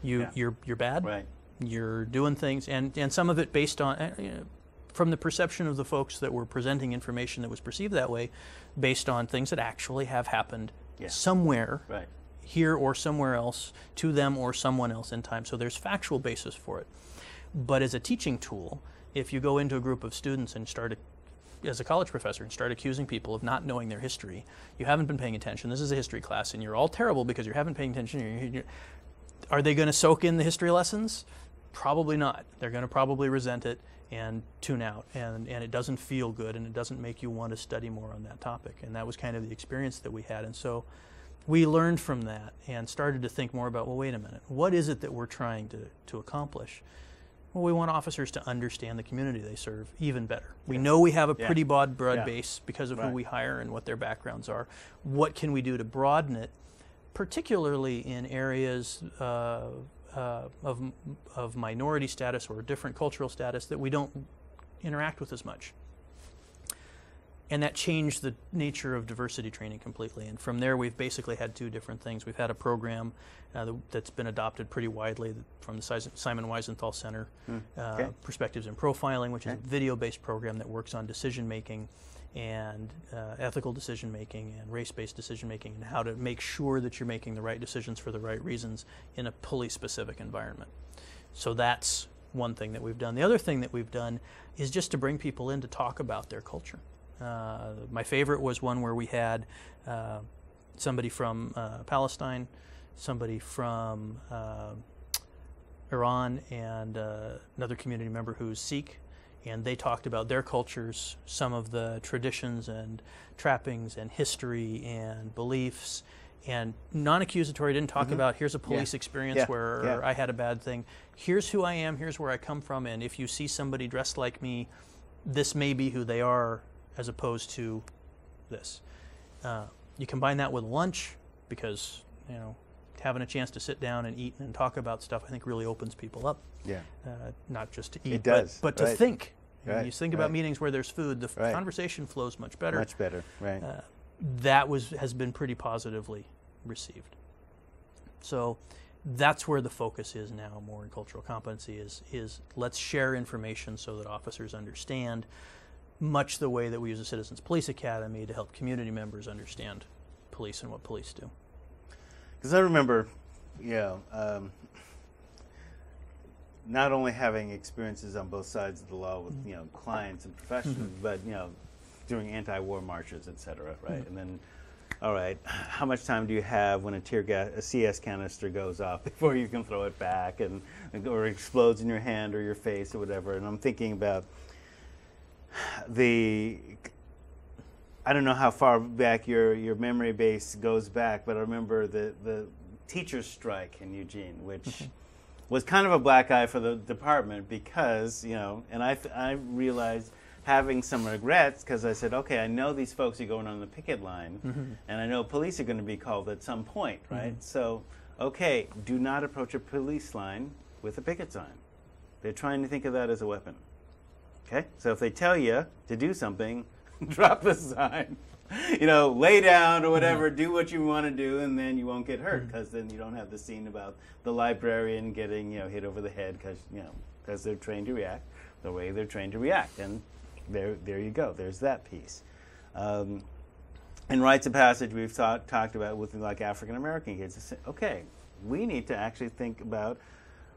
You're bad. You're doing things, and some of it based on from the perception of the folks that were presenting information that was perceived that way, based on things that actually have happened somewhere, here or somewhere else, to them or someone else in time. So there's factual basis for it. But as a teaching tool, if you go into a group of students and as a college professor, and start accusing people of not knowing their history, you haven't been paying attention. This is a history class, and you're all terrible because you haven't paying attention. Are they going to soak in the history lessons? Probably not. They're going to probably resent it and tune out, and it doesn't feel good, and it doesn't make you want to study more on that topic. And that was kind of the experience that we had. And so we learned from that and started to think more about, well, wait a minute, what is it that we're trying to accomplish? Well, we want officers to understand the community they serve even better. We know we have a pretty broad base because of who we hire and what their backgrounds are. What can we do to broaden it, particularly in areas of minority status or different cultural status that we don't interact with as much? And that changed the nature of diversity training completely. And from there, we've basically had two different things. We've had a program that's been adopted pretty widely from the Simon Wiesenthal Center, Perspectives in Profiling, which is a video-based program that works on decision-making and ethical decision-making and race-based decision-making and how to make sure that you're making the right decisions for the right reasons in a police-specific environment. So that's one thing that we've done. The other thing that we've done is just to bring people in to talk about their culture. My favorite was one where we had somebody from Palestine, somebody from Iran, and another community member who's Sikh, and they talked about their cultures, some of the traditions and trappings and history and beliefs, and non-accusatory. Didn't talk about here's a police experience where I had a bad thing. Here's who I am, here's where I come from, and if you see somebody dressed like me, this may be who they are, as opposed to this. You combine that with lunch, because having a chance to sit down and eat and talk about stuff, I think, really opens people up. Yeah. Not just to eat, but to think. You think about meetings where there's food, the conversation flows much better. Much better, right. That has been pretty positively received. So that's where the focus is now, more in cultural competency, is let's share information so that officers understand, much the way that we use the Citizens Police Academy to help community members understand police and what police do. Because I remember, not only having experiences on both sides of the law with clients and professionals, but doing anti-war marches, et cetera, right? And then, all right, how much time do you have when a CS canister goes off before you can throw it back, or explodes in your hand or your face or whatever? And I'm thinking about I don't know how far back your memory base goes back, but I remember the teachers' strike in Eugene, which was kind of a black eye for the department because, and I realized having some regrets because I said, okay, I know these folks are going on the picket line, and I know police are going to be called at some point, right? So, okay, do not approach a police line with a picket sign. They're trying to think of that as a weapon. Okay, so if they tell you to do something, drop the sign, lay down or whatever, do what you want to do, and then you won't get hurt because then you don't have the scene about the librarian getting, hit over the head because they're trained to react the way they're trained to react. And there you go. There's that piece. In rites of passage, we've talked about with like African American kids. Okay, we need to actually think about,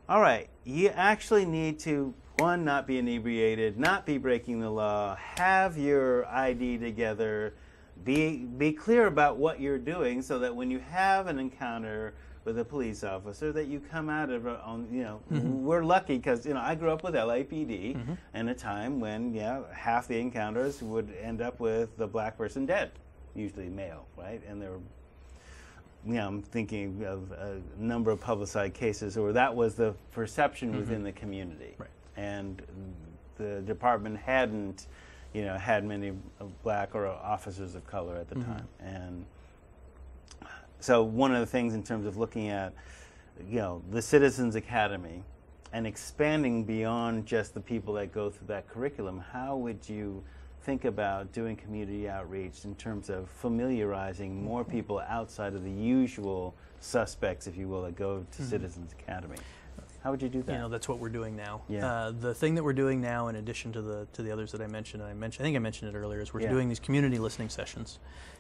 all right, you actually need to, one, not be inebriated, not be breaking the law, have your ID together, be clear about what you're doing so that when you have an encounter with a police officer that you come out of it on, we're lucky because, I grew up with LAPD in a time when, half the encounters would end up with the black person dead, usually male, right? And there were, I'm thinking of a number of publicized cases where that was the perception within the community. Right. And the department hadn't, had many black or officers of color at the time. And so one of the things in terms of looking at, the Citizens Academy and expanding beyond just the people that go through that curriculum, how would you think about doing community outreach in terms of familiarizing more people outside of the usual suspects, if you will, that go to Citizens Academy? How would you do that? That's what we're doing now. Yeah. The thing that we're doing now, in addition to the others that I mentioned, I think I mentioned it earlier, is we're doing these community listening sessions.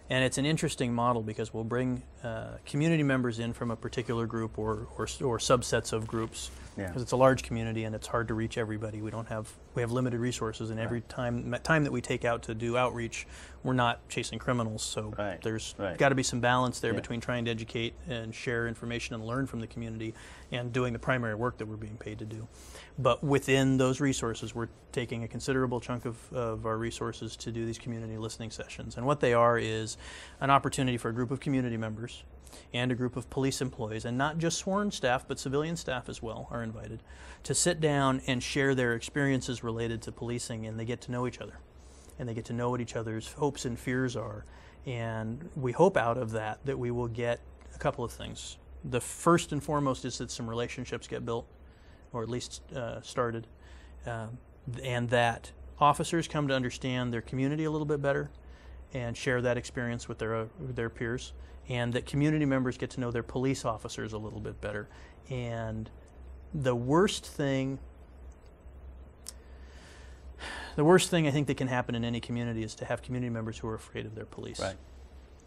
And it's an interesting model because we'll bring community members in from a particular group or subsets of groups, because it's a large community and it's hard to reach everybody. We have limited resources, and every time that we take out to do outreach, we're not chasing criminals. So there's got to be some balance there between trying to educate and share information and learn from the community and doing the primary work that we're being paid to do. But within those resources, we're taking a considerable chunk of our resources to do these community listening sessions. And what they are is is an opportunity for a group of community members and a group of police employees, and not just sworn staff, but civilian staff as well are invited, to sit down and share their experiences related to policing, and they get to know each other. And they get to know what each other's hopes and fears are. And we hope out of that we will get a couple of things. The first and foremost is that some relationships get built, or at least started, and that officers come to understand their community a little bit better and share that experience with their peers, and that community members get to know their police officers a little bit better. And the worst thing I think that can happen in any community is to have community members who are afraid of their police. Right.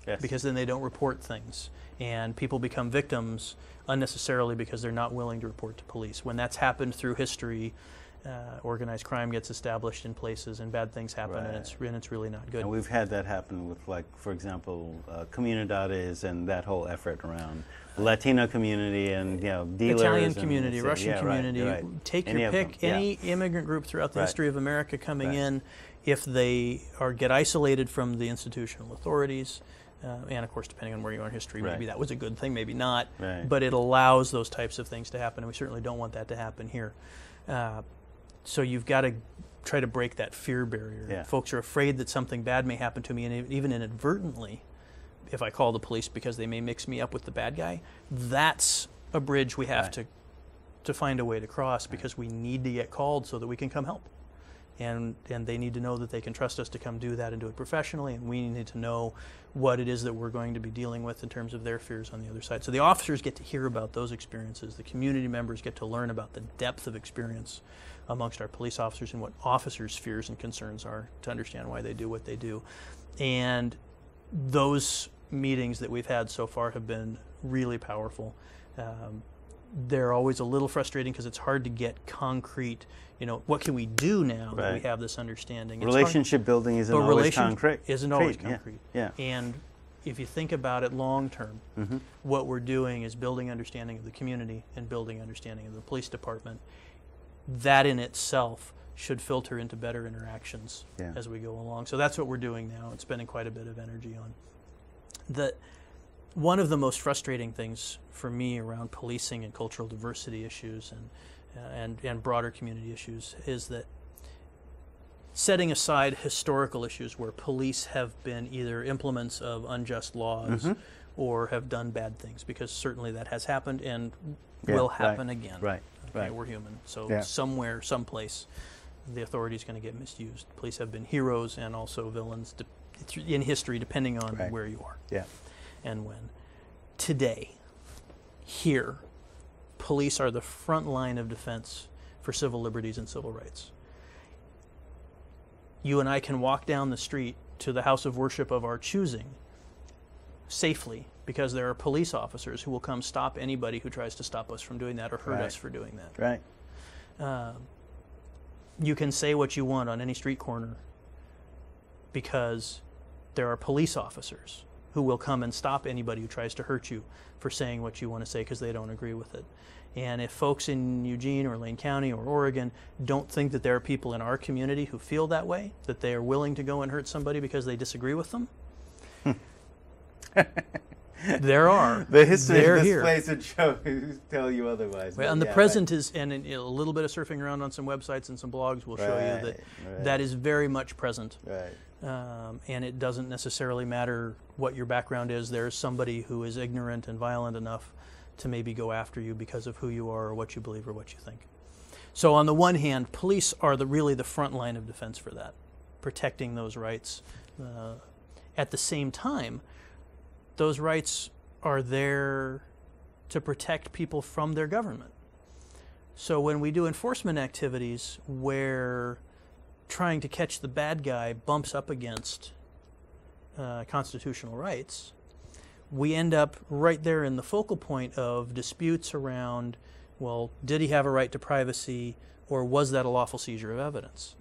Yes. Because then they don't report things, and people become victims unnecessarily because they're not willing to report to police. When that's happened through history, organized crime gets established in places, and bad things happen, right. and it's really not good. And we've had that happen with, like, for example, Comunidades and that whole effort around Latino community and, dealers. Italian community, Russian community. Right. Take your pick. Any immigrant group throughout the history of America coming in, if they get isolated from the institutional authorities, and of course, depending on where you are in history, maybe that was a good thing, maybe not. Right. But it allows those types of things to happen, and we certainly don't want that to happen here. So you've got to try to break that fear barrier. Yeah. Folks are afraid that something bad may happen to me, and even inadvertently, if I call the police because they may mix me up with the bad guy, that's a bridge we have to find a way to cross, because we need to get called so that we can come help. And they need to know that they can trust us to come do that and do it professionally, and we need to know what it is that we're going to be dealing with in terms of their fears on the other side. So the officers get to hear about those experiences. The community members get to learn about the depth of experience amongst our police officers and what officers' fears and concerns are, to understand why they do what they do. And those meetings that we've had so far have been really powerful. They're always a little frustrating because it's hard to get concrete, what can we do now that we have this understanding? Relationship building isn't always concrete. Isn't always concrete. Yeah. And if you think about it long term, what we're doing is building understanding of the community and building understanding of the police department. That in itself should filter into better interactions as we go along. So that's what we're doing now and spending quite a bit of energy on. One of the most frustrating things for me around policing and cultural diversity issues and broader community issues is that, setting aside historical issues where police have been either implements of unjust laws or have done bad things, because certainly that has happened and will happen again. Right. We're human. So somewhere, someplace, the authority is going to get misused. Police have been heroes and also villains in history, depending on where you are. Yeah. And when. Today, here, police are the front line of defense for civil liberties and civil rights. You and I can walk down the street to the house of worship of our choosing safely, because there are police officers who will come stop anybody who tries to stop us from doing that or hurt us for doing that. Right. You can say what you want on any street corner because there are police officers who will come and stop anybody who tries to hurt you for saying what you want to say because they don't agree with it. And if folks in Eugene or Lane County or Oregon don't think that there are people in our community who feel that way, that they are willing to go and hurt somebody because they disagree with them, there are. The history They're of this here. place would tell you otherwise. Well, and the present is, and a little bit of surfing around on some websites and some blogs will show you that that is very much present. Right. And it doesn't necessarily matter what your background is. There's somebody who is ignorant and violent enough to maybe go after you because of who you are or what you believe or what you think. So on the one hand, police are really the front line of defense for that, protecting those rights. At the same time, those rights are there to protect people from their government. So when we do enforcement activities where trying to catch the bad guy bumps up against constitutional rights, we end up right there in the focal point of disputes around, well, did he have a right to privacy, or was that a lawful seizure of evidence?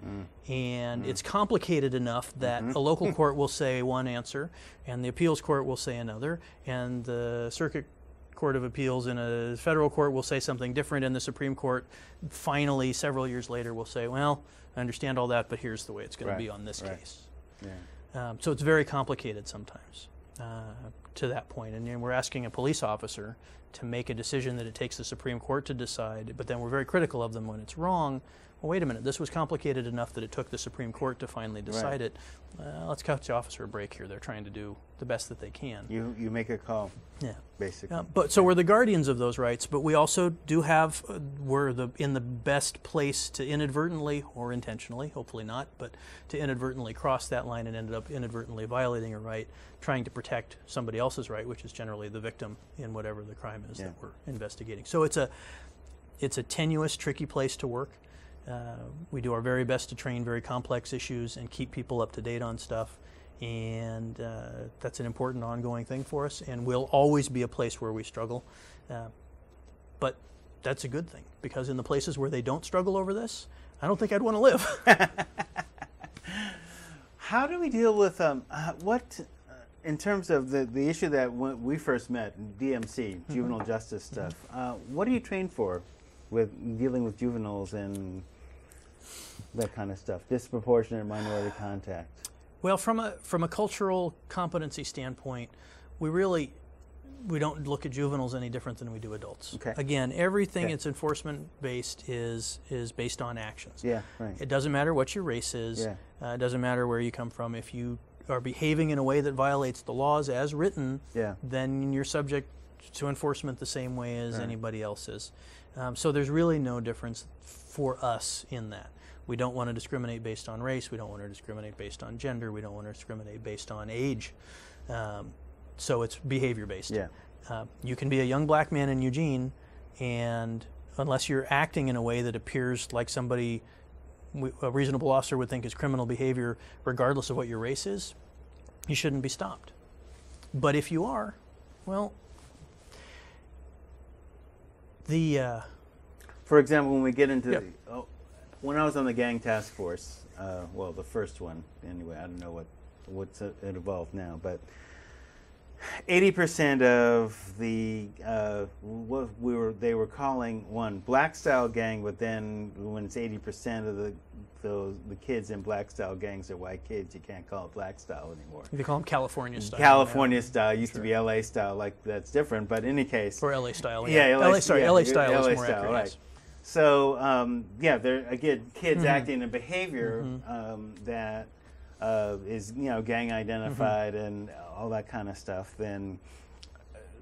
And it's complicated enough that a local court will say one answer, and the appeals court will say another, and the circuit court of appeals in a federal court will say something different, and the Supreme Court finally, several years later, will say, well, I understand all that, but here's the way it's going to be on this case. So it's very complicated sometimes to that point. And we're asking a police officer to make a decision that it takes the Supreme Court to decide, but then we're very critical of them when it's wrong. Well, wait a minute, this was complicated enough that it took the Supreme Court to finally decide it. Let's cut the officer a break here. They're trying to do the best that they can. You make a call, basically. So we're the guardians of those rights, but we also do have, we're in the best place to inadvertently, or intentionally, hopefully not, but to inadvertently cross that line and ended up inadvertently violating a right, trying to protect somebody else's right, which is generally the victim in whatever the crime is that we're investigating. So it's a tenuous, tricky place to work. We do our very best to train very complex issues and keep people up to date on stuff, and that's an important ongoing thing for us, and will always be a place where we struggle. But that's a good thing, because in the places where they don't struggle over this, I don't think I'd want to live. How do we deal with in terms of the issue that when we first met, DMC, juvenile justice stuff, what are you trained for with dealing with juveniles and that kind of stuff, disproportionate minority contact? Well, from a cultural competency standpoint, we don't look at juveniles any different than we do adults. Okay. Again, everything that's enforcement based is based on actions. Yeah, right. It doesn't matter what your race is. It doesn't matter where you come from. If you are behaving in a way that violates the laws as written, then you're subject to enforcement the same way as anybody else is. So there's really no difference for us in that. We don't want to discriminate based on race. We don't want to discriminate based on gender. We don't want to discriminate based on age. So it's behavior-based. You can be a young black man in Eugene, and unless you're acting in a way that appears like somebody a reasonable officer would think is criminal behavior, regardless of what your race is, you shouldn't be stopped. But if you are, well, for example, when we get into when I was on the gang task force, well, the first one anyway, I don't know what's it involved now, but 80% of the what they were calling one black style gang, but then when it's 80% of the kids in black style gangs are white kids, you can't call it black style anymore. They call them California style. California style used to be LA style, like that's different. But in any case, or LA style. LA style is more style, accurate. Right. So they're again kids acting in behavior that is gang identified and all that kind of stuff. Then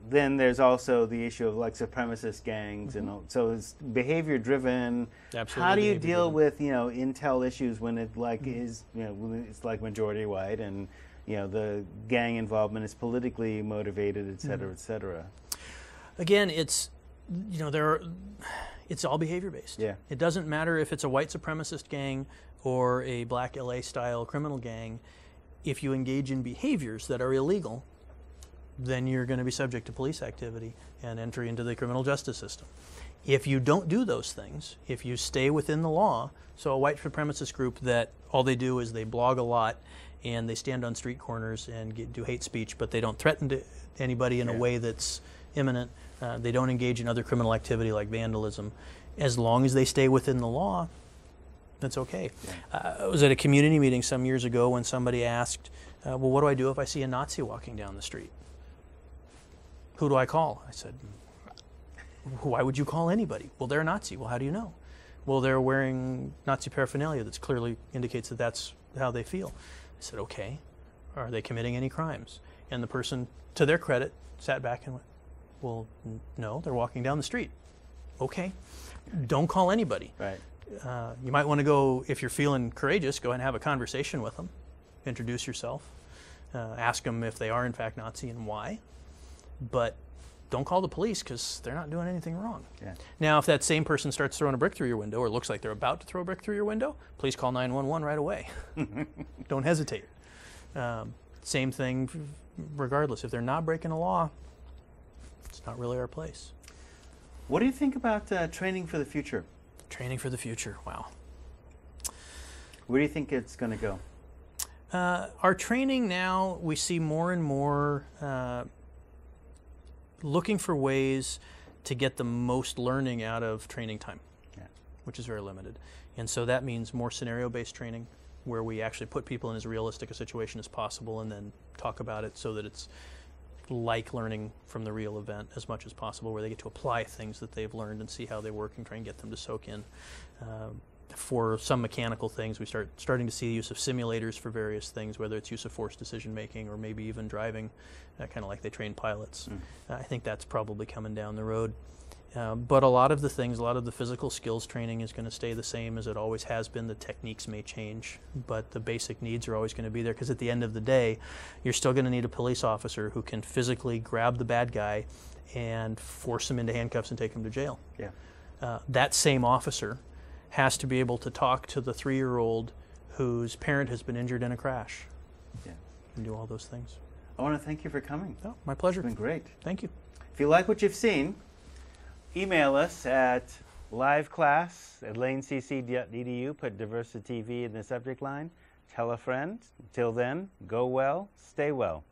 there's also the issue of like supremacist gangs and all, so it's behavior driven. Absolutely. How do you deal with intel issues when it is when it's like majority white and the gang involvement is politically motivated, et cetera, et cetera? Again, it's it's all behavior based. Yeah. It doesn't matter if it's a white supremacist gang or a black LA style criminal gang. If you engage in behaviors that are illegal, then you're going to be subject to police activity and entry into the criminal justice system. If you don't do those things, if you stay within the law, so a white supremacist group that all they do is they blog a lot and they stand on street corners and do hate speech, but they don't threaten anybody in a way that's imminent. They don't engage in other criminal activity like vandalism. As long as they stay within the law, that's okay. I was at a community meeting some years ago when somebody asked, well, what do I do if I see a Nazi walking down the street? Who do I call? I said, why would you call anybody? Well, they're a Nazi. Well, how do you know? Well, they're wearing Nazi paraphernalia that clearly indicates that that's how they feel. I said, okay. Are they committing any crimes? And the person, to their credit, sat back and went, well, no, they're walking down the street. Okay. Don't call anybody. Right. You might want to go, if you're feeling courageous, go ahead and have a conversation with them. Introduce yourself. Ask them if they are in fact Nazi and why. But don't call the police because they're not doing anything wrong. Yeah. Now, if that same person starts throwing a brick through your window or looks like they're about to throw a brick through your window, please call 911 right away. Don't hesitate. Same thing regardless. If they're not breaking the law, it's not really our place. What do you think about training for the future? Training for the future, wow. Where do you think it's going to go? Our training now, we see more and more looking for ways to get the most learning out of training time, which is very limited. And so that means more scenario-based training, where we actually put people in as realistic a situation as possible and then talk about it so that it's like learning from the real event as much as possible, where they get to apply things that they've learned and see how they work and try and get them to soak in. For some mechanical things, we starting to see the use of simulators for various things, whether it's use of force decision making or maybe even driving, kind of like they train pilots. I think that's probably coming down the road. But a lot of the things, a lot of the physical skills training is going to stay the same as it always has been. The techniques may change, but the basic needs are always going to be there, because at the end of the day, you're still going to need a police officer who can physically grab the bad guy and force him into handcuffs and take him to jail. Yeah. That same officer has to be able to talk to the 3-year-old whose parent has been injured in a crash. Yeah. And do all those things. I want to thank you for coming. Oh, my pleasure. It's been great. Thank you. If you like what you've seen, email us at liveclass@lanecc.edu. Put DiversiTV in the subject line. Tell a friend. Until then, go well, stay well.